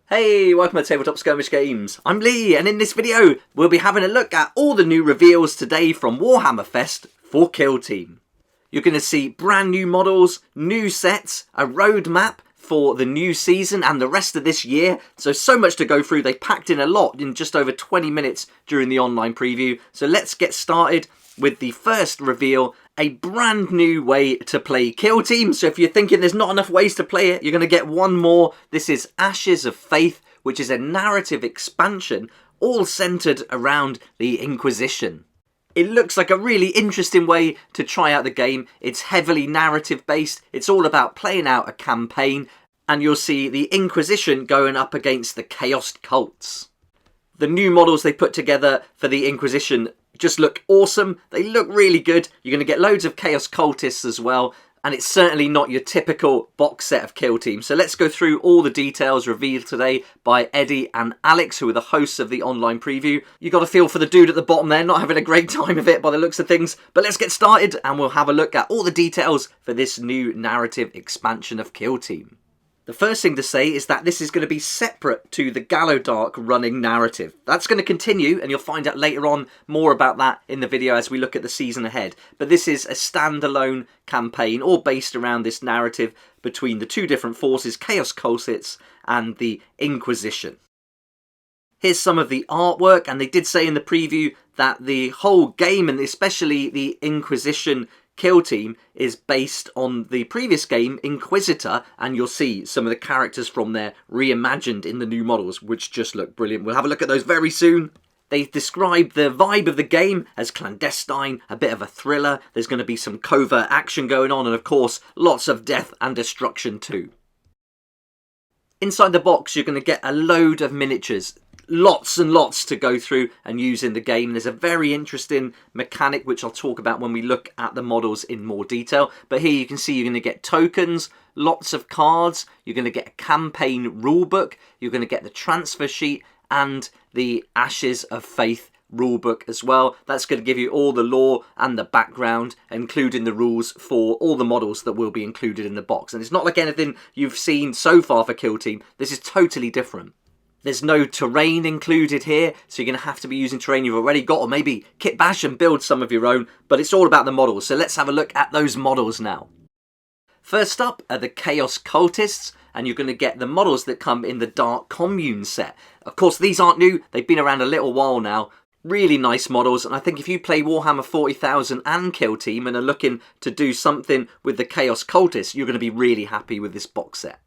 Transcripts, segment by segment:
Hey, welcome to Tabletop Skirmish Games. I'm Lee, and in this video, we'll be having a look at all the new reveals today from Warhammer Fest for Kill Team. You're going to see brand new models, new sets, a roadmap for the new season and the rest of this year. So much to go through. They packed in a lot in just over 20 minutes during the online preview. So let's get started with the first reveal, a brand new way to play Kill Team. So if you're thinking there's not enough ways to play it, you're going to get one more. This is Ashes of Faith, which is a narrative expansion all centered around the Inquisition. It looks like a really interesting way to try out the game. It's heavily narrative based. It's all about playing out a campaign, and you'll see the Inquisition going up against the Chaos cults. The new models they put together for the Inquisition just look awesome. They look really good. You're going to get loads of Chaos cultists as well, and it's certainly not your typical box set of Kill Team. So let's go through all the details revealed today by Eddie and Alex, who are the hosts of the online preview. You got a feel for the dude at the bottom there, not having a great time of it by the looks of things. But let's get started and we'll have a look at all the details for this new narrative expansion of Kill Team. The first thing to say is that this is going to be separate to the Gallowdark running narrative. That's going to continue, and you'll find out later on more about that in the video as we look at the season ahead. But this is a standalone campaign, all based around this narrative between the two different forces, Chaos Cultists and the Inquisition. Here's some of the artwork, and they did say in the preview that the whole game, and especially the Inquisition Kill Team, is based on the previous game, Inquisitor, and you'll see some of the characters from there reimagined in the new models, which just look brilliant. We'll have a look at those very soon. They described the vibe of the game as clandestine, a bit of a thriller. There's going to be some covert action going on, and of course, lots of death and destruction too. Inside the box, you're going to get a load of miniatures. Lots and lots to go through and use in the game. There's a very interesting mechanic which I'll talk about when we look at the models in more detail. But here you can see you're going to get tokens, lots of cards, you're going to get a campaign rulebook, you're going to get the transfer sheet and the Ashes of Faith rulebook as well. That's going to give you all the lore and the background, including the rules for all the models that will be included in the box. And it's not like anything you've seen so far for Kill Team. This is totally different. There's no terrain included here, so you're going to have to be using terrain you've already got, or maybe kit bash and build some of your own, but it's all about the models. So let's have a look at those models now. First up are the Chaos Cultists, and you're going to get the models that come in the Dark Commune set. Of course, these aren't new. They've been around a little while now. Really nice models, and I think if you play Warhammer 40,000 and Kill Team and are looking to do something with the Chaos Cultists, you're going to be really happy with this box set.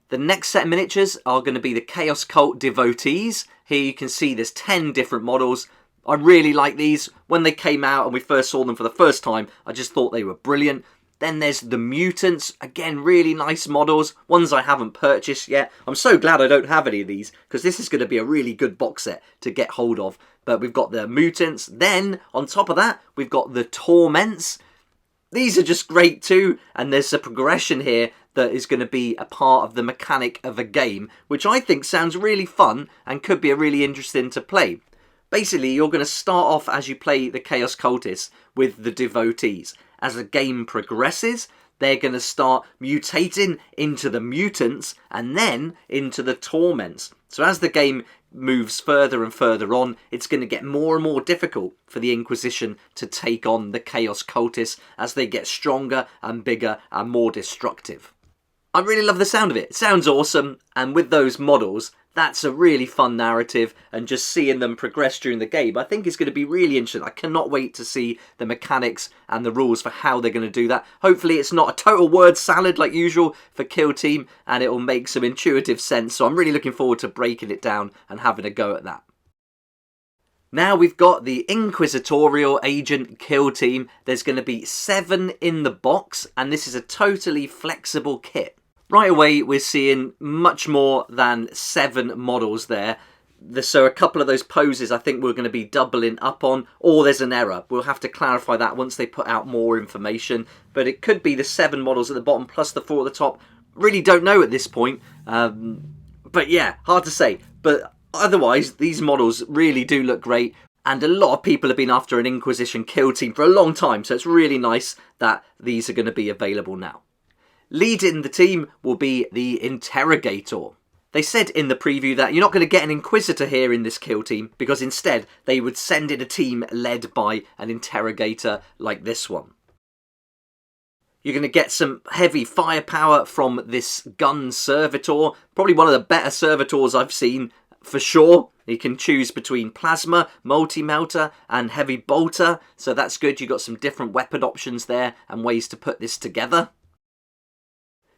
The next set of miniatures are going to be the Chaos Cult Devotees. Here you can see there's 10 different models. I really like these. When they came out and we first saw them for the first time, I just thought they were brilliant. Then there's the Mutants. Again, really nice models. Ones I haven't purchased yet. I'm so glad I don't have any of these, because this is going to be a really good box set to get hold of. But we've got the Mutants. Then, on top of that, we've got the Torments. These are just great too, and there's a progression here that is going to be a part of the mechanic of a game, which I think sounds really fun and could be a really interesting to play. Basically, you're going to start off as you play the Chaos Cultists with the Devotees. As the game progresses, they're going to start mutating into the Mutants and then into the Torments. So as the game moves further and further on, it's going to get more and more difficult for the Inquisition to take on the Chaos Cultists as they get stronger and bigger and more destructive. I really love the sound of it. It sounds awesome, and with those models, that's a really fun narrative, and just seeing them progress during the game, I think is going to be really interesting. I cannot wait to see the mechanics and the rules for how they're going to do that. Hopefully it's not a total word salad like usual for Kill Team, and it will make some intuitive sense, so I'm really looking forward to breaking it down and having a go at that. Now we've got the Inquisitorial Agent Kill Team. There's going to be 7 in the box, and this is a totally flexible kit. Right away, we're seeing much more than 7 models there. So a couple of those poses I think we're going to be doubling up on, or there's an error. We'll have to clarify that once they put out more information. But it could be the 7 models at the bottom plus the 4 at the top. Really don't know at this point. But yeah, hard to say. But otherwise, these models really do look great. And a lot of people have been after an Inquisition Kill Team for a long time. So it's really nice that these are going to be available now. Leading the team will be the Interrogator. They said in the preview that you're not going to get an Inquisitor here in this kill team, because instead they would send in a team led by an Interrogator like this one. You're going to get some heavy firepower from this gun servitor, probably one of the better servitors I've seen for sure. You can choose between plasma, multi-melter and heavy bolter, so that's good. You've got some different weapon options there and ways to put this together.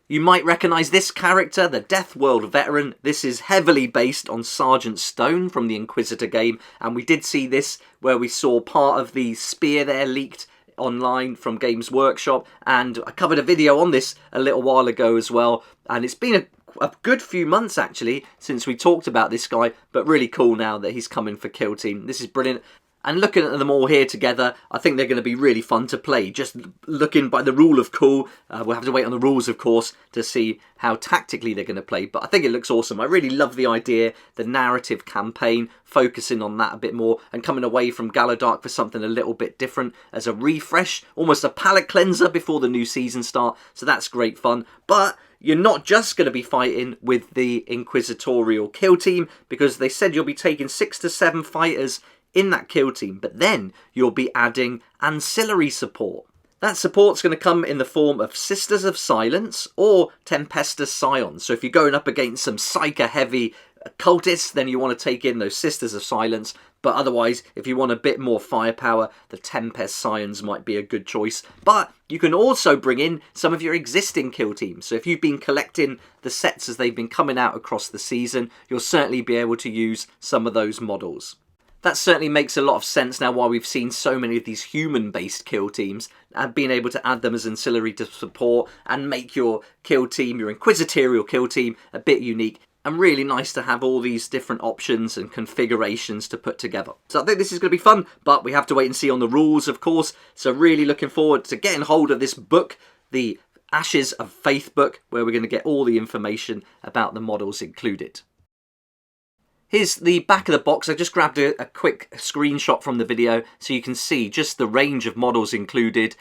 You might recognise this character, the Death World Veteran. This is heavily based on Sergeant Stone from the Inquisitor game, and we did see this where we saw part of the spear there leaked online from Games Workshop, and I covered a video on this a little while ago as well, and it's been a good few months actually since we talked about this guy, but really cool now that he's coming for Kill Team. This is brilliant. And looking at them all here together, I think they're going to be really fun to play. Just looking by the rule of cool, we'll have to wait on the rules, of course, to see how tactically they're going to play. But I think it looks awesome. I really love the idea, the narrative campaign, focusing on that a bit more and coming away from Gallowdark for something a little bit different as a refresh, almost a palate cleanser before the new season start. So that's great fun. But you're not just going to be fighting with the Inquisitorial kill team, because they said you'll be taking 6 to 7 fighters in that kill team, but then you'll be adding ancillary support. That support's going to come in the form of Sisters of Silence or Tempestus Scions. So if you're going up against some Psyker heavy cultists, then you want to take in those Sisters of Silence. But otherwise, if you want a bit more firepower, the Tempest Scions might be a good choice. But you can also bring in some of your existing kill teams. So if you've been collecting the sets as they've been coming out across the season, you'll certainly be able to use some of those models. That certainly makes a lot of sense now, why we've seen so many of these human-based kill teams, and being able to add them as ancillary to support and make your kill team, your Inquisitorial kill team, a bit unique. And really nice to have all these different options and configurations to put together. So I think this is going to be fun, but we have to wait and see on the rules, of course. So really looking forward to getting hold of this book, the Ashes of Faith book, where we're going to get all the information about the models included. Here's the back of the box. I just grabbed a quick screenshot from the video so you can see just the range of models included.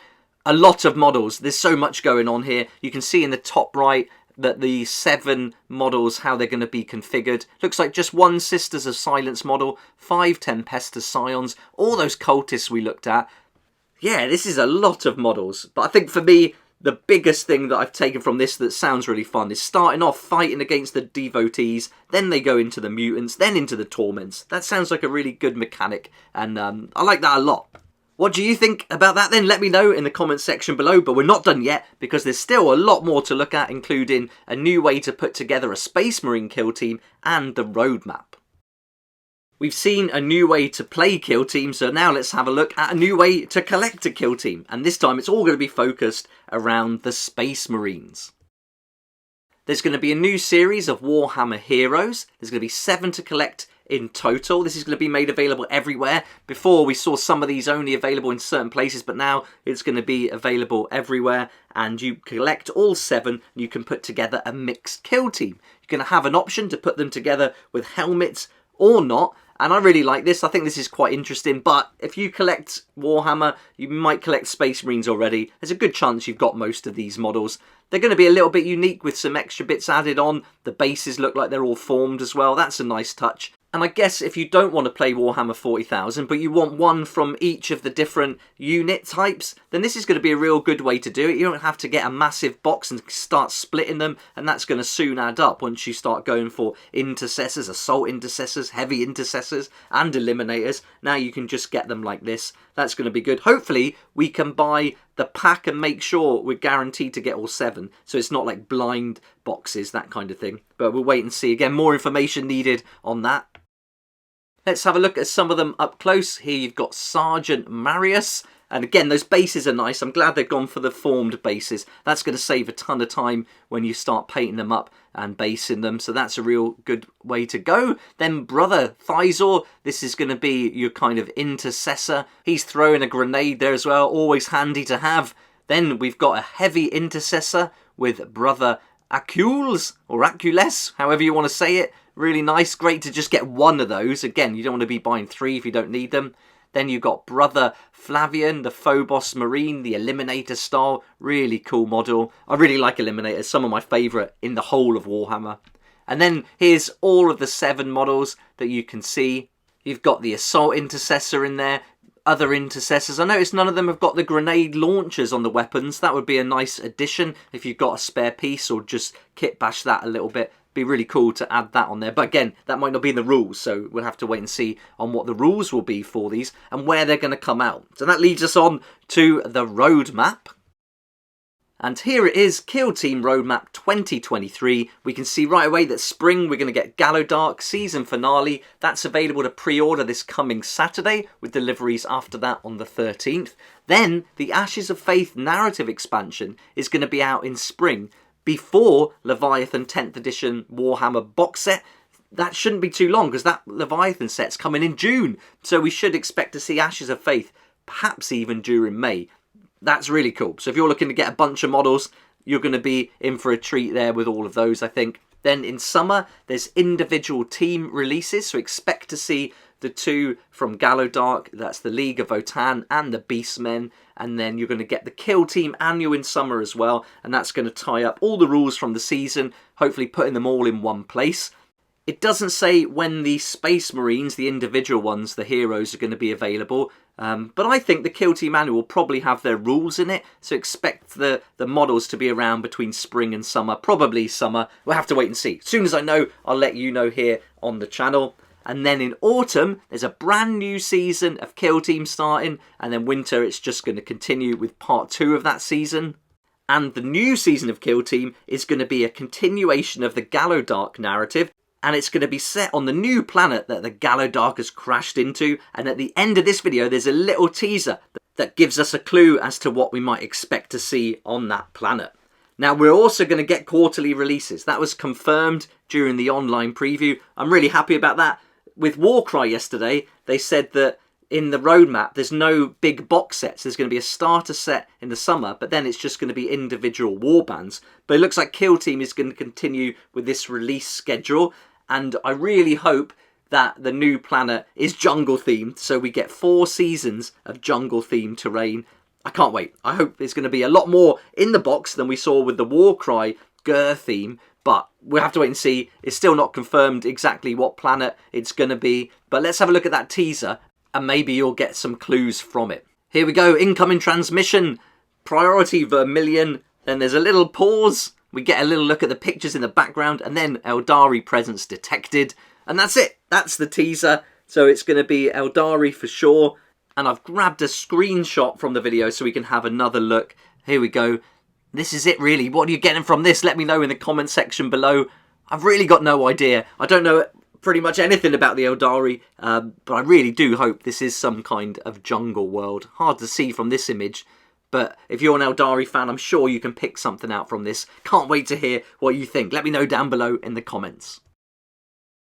A lot of models. There's so much going on here. You can see in the top right that the 7 models, how they're going to be configured. Looks like just 1 Sisters of Silence model, 5 Tempestus Scions, all those cultists we looked at. Yeah, this is a lot of models. But I think for me, the biggest thing that I've taken from this that sounds really fun is starting off fighting against the devotees, then they go into the mutants, then into the torments. That sounds like a really good mechanic, and I like that a lot. What do you think about that then? Let me know in the comments section below, but we're not done yet, because there's still a lot more to look at, including a new way to put together a Space Marine kill team and the roadmap. We've seen a new way to play kill team, so now let's have a look at a new way to collect a kill team. And this time it's all going to be focused around the Space Marines. There's going to be a new series of Warhammer Heroes. There's going to be 7 to collect in total. This is going to be made available everywhere. Before we saw some of these only available in certain places, but now it's going to be available everywhere. And you collect all 7, you can put together a mixed kill team. You're going to have an option to put them together with helmets or not. And I really like this. I think this is quite interesting. But if you collect Warhammer, you might collect Space Marines already. There's a good chance you've got most of these models. They're going to be a little bit unique with some extra bits added on. The bases look like they're all formed as well. That's a nice touch. And I guess if you don't want to play Warhammer 40,000, but you want one from each of the different unit types, then this is going to be a real good way to do it. You don't have to get a massive box and start splitting them, and that's going to soon add up once you start going for intercessors, assault intercessors, heavy intercessors, and eliminators. Now you can just get them like this. That's going to be good. Hopefully we can buy the pack and make sure we're guaranteed to get all 7, so it's not like blind boxes, that kind of thing. But we'll wait and see. Again, more information needed on that. Let's have a look at some of them up close. Here you've got Sergeant Marius. And again, those bases are nice. I'm glad they've gone for the formed bases. That's going to save a ton of time when you start painting them up and basing them. So that's a real good way to go. Then Brother Thizor. This is going to be your kind of intercessor. He's throwing a grenade there as well. Always handy to have. Then we've got a heavy intercessor with Brother Acules, or Acules, however you want to say it. Really nice. Great to just get one of those. Again, you don't want to be buying 3 if you don't need them. Then you've got Brother Flavian, the Phobos Marine, the Eliminator style. Really cool model. I really like Eliminators. Some of my favourite in the whole of Warhammer. And then here's all of the 7 models that you can see. You've got the Assault Intercessor in there, other intercessors. I noticed none of them have got the grenade launchers on the weapons. That would be a nice addition if you've got a spare piece, or just kit bash that a little bit. Be really cool to add that on there, but again, that might not be in the rules, so we'll have to wait and see on what the rules will be for these and where they're going to come out. So that leads us on to the roadmap. And here it is, Kill Team Roadmap 2023. We can see right away that spring we're going to get Gallowdark Season Finale. That's available to pre-order this coming Saturday, with deliveries after that on the 13th. Then the Ashes of Faith narrative expansion is going to be out in spring, before Leviathan 10th edition Warhammer box set. That shouldn't be too long, because that Leviathan set's coming in June. So we should expect to see Ashes of Faith perhaps even during May. That's really cool. So if you're looking to get a bunch of models, you're going to be in for a treat there with all of those, I think. Then in summer, there's individual team releases. So expect to see the 2 from Gallowdark. That's the League of Votan and the Beastmen. And then you're going to get the Kill Team annual in summer as well. And that's going to tie up all the rules from the season, hopefully putting them all in one place. It doesn't say when the Space Marines, the individual ones, the heroes, are going to be available. But I think the Kill Team Manual will probably have their rules in it. So expect the models to be around between spring and summer. Probably summer. We'll have to wait and see. As soon as I know, I'll let you know here on the channel. And then in autumn, there's a brand new season of Kill Team starting. And then winter, it's just going to continue with part 2 of that season. And the new season of Kill Team is going to be a continuation of the Gallowdark narrative. And it's going to be set on the new planet that the Gallowdark has crashed into. And at the end of this video, there's a little teaser that gives us a clue as to what we might expect to see on that planet. Now, we're also going to get quarterly releases. That was confirmed during the online preview. I'm really happy about that. With Warcry yesterday, they said that in the roadmap, there's no big box sets. There's going to be a starter set in the summer, but then it's just going to be individual warbands. But it looks like Kill Team is going to continue with this release schedule. And I really hope that the new planet is jungle themed, so we get 4 seasons of jungle themed terrain. I can't wait. I hope there's going to be a lot more in the box than we saw with the Warcry Gur theme, but we'll have to wait and see. It's still not confirmed exactly what planet it's going to be, but let's have a look at that teaser and maybe you'll get some clues from it. Here we go, incoming transmission, priority Vermilion, then there's a little pause. We get a little look at the pictures in the background, and then Eldari presence detected. And that's it. That's the teaser. So it's going to be Eldari for sure. And I've grabbed a screenshot from the video so we can have another look. Here we go. This is it really. What are you getting from this? Let me know in the comment section below. I've really got no idea. I don't know pretty much anything about the Eldari, but I really do hope this is some kind of jungle world. Hard to see from this image. But if you're an Eldari fan, I'm sure you can pick something out from this. Can't wait to hear what you think. Let me know down below in the comments.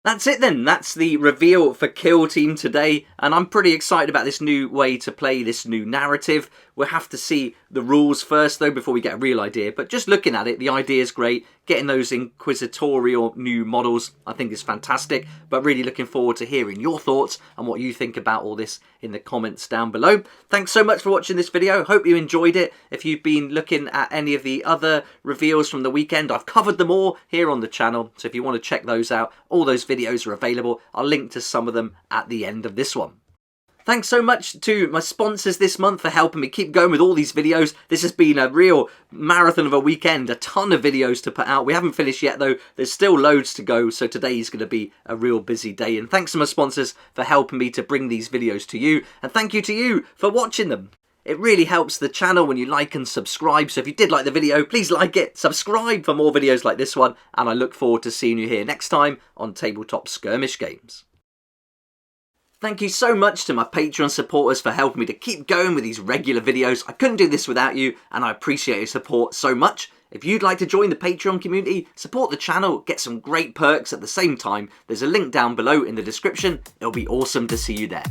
That's it then. That's the reveal for Kill Team today. And I'm pretty excited about this new way to play this new narrative. We'll have to see the rules first though before we get a real idea. But just looking at it, the idea is great. Getting those inquisitorial new models, I think is fantastic. But really looking forward to hearing your thoughts and what you think about all this in the comments down below. Thanks so much for watching this video. Hope you enjoyed it. If you've been looking at any of the other reveals from the weekend, I've covered them all here on the channel. So if you want to check those out, all those videos are available. I'll link to some of them at the end of this one. Thanks so much to my sponsors this month for helping me keep going with all these videos. This has been a real marathon of a weekend, a ton of videos to put out. We haven't finished yet though, there's still loads to go, so today is going to be a real busy day. And thanks to my sponsors for helping me to bring these videos to you, and thank you to you for watching them. It really helps the channel when you like and subscribe, so if you did like the video, please like it, subscribe for more videos like this one, and I look forward to seeing you here next time on Tabletop Skirmish Games. Thank you so much to my Patreon supporters for helping me to keep going with these regular videos. I couldn't do this without you, and I appreciate your support so much. If you'd like to join the Patreon community, support the channel, get some great perks at the same time, there's a link down below in the description. It'll be awesome to see you there.